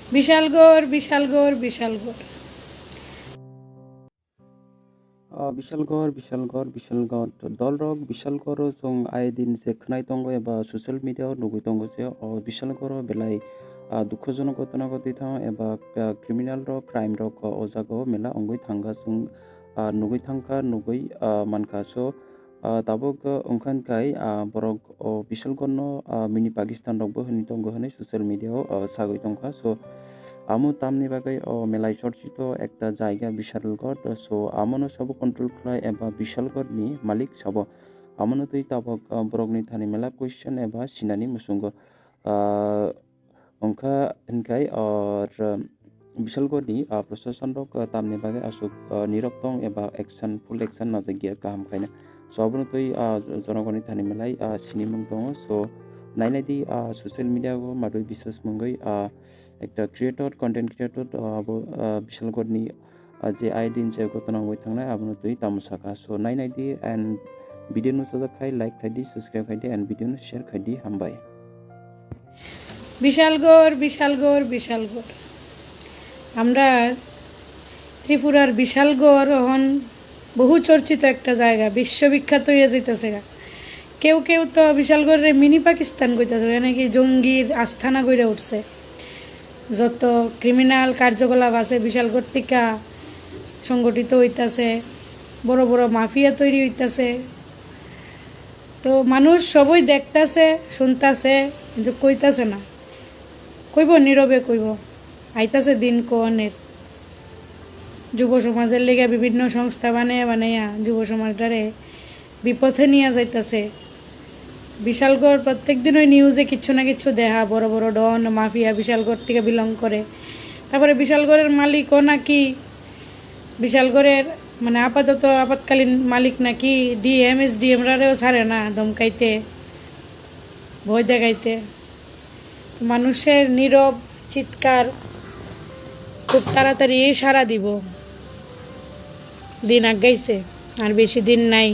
বিশালগড় বিশালগড় বিশালগড় बिशालगढ़ दलरक बिशालगढ़ जों आइदिन जे खोनाय दंग एबा ससियेल मिडियायाव नुबाय दंग जे बिशालगढ़ बेलाय दुखुजनक घटना घटिथाव एबा क्रिमिनाल रक क्राइम रक o jaga mela ongoi thanga जों नुगै थांखा नुगै मानखा so tabuk ongkhan kai borok Bishalgarh mini Pakistan rokbo hini tongo hini sosial media sagoi tongkha so amo tamni bagai melai chorchito ekta jaiga Bishalgড় so amono sabo control khlai eba Bishalgড় ni malik sabo amono tui tabok borokni thani mela question eba sinani musungo ongkha hinkai or Bishalgড় ni प्रशासन rok tamni bagai asuk nirok tong eba full action najagia kaham khaina so abono tui jonogoni thani melai sinimung tongo so nainadi social media go madoi biswas mungoi একটা creator content creator বিশালগড়নি যে আইদিন যে ঘটনা হয়ে থাকনায় আবনো তুই তামসাকা সো নাইনাইদি এন্ড ভিডিও নো সাজা খাই লাইক খাইদি সাবস্ক্রাইব খাইদি এন্ড ভিডিও নো শেয়ার খাইদি হামবাই বিশালগড় বিশালগড় বিশালগড় আমরা ত্রিপুরার বিশালগড় এখন বহু চর্চিত একটা জায়গা বিশ্ববিখ্যাত হয়ে যেতেছে কেউ কেউ তো বিশালগড়ের মিনি পাকিস্তান কইতাছে নাকি জঙ্গির আস্থানা গড়ে উঠছে যত ক্রিমিনাল কার্যকলাপ আছে বিশালগড় থেকে সংগঠিত হইতাছে বড় বড় মাফিয়া তৈরি হইতাছে তো মানুষ সবই দেখতাছে শুনতাছে কিন্তু কইতাছে না কইব নীরবে কইব আইতাছে দিন কোনের যুব সমাজের লেগে বিভিন্ন সংস্থা বানাইয়া যুব সমাজটারে বিপথে নিয়ে যাইতাছে বিশালগড় প্রত্যেক দিন ওই নিউজে কিছু না কিছু দেখা বড় বড় ডন মাফিয়া বিশালগড় থেকে বিলং করে তারপরে বিশালগড়ের মালিকও নাকি বিশালগড়ের মানে আপাতকালীন মালিক নাকি ডিএমরারেও ছাড়ে না ধমকাইতে ভয় দেখাইতে মানুষের নীরব চিৎকার খুব তাড়াতাড়ি সাড়া দিব দিন আগাইছে আর বেশি দিন নাই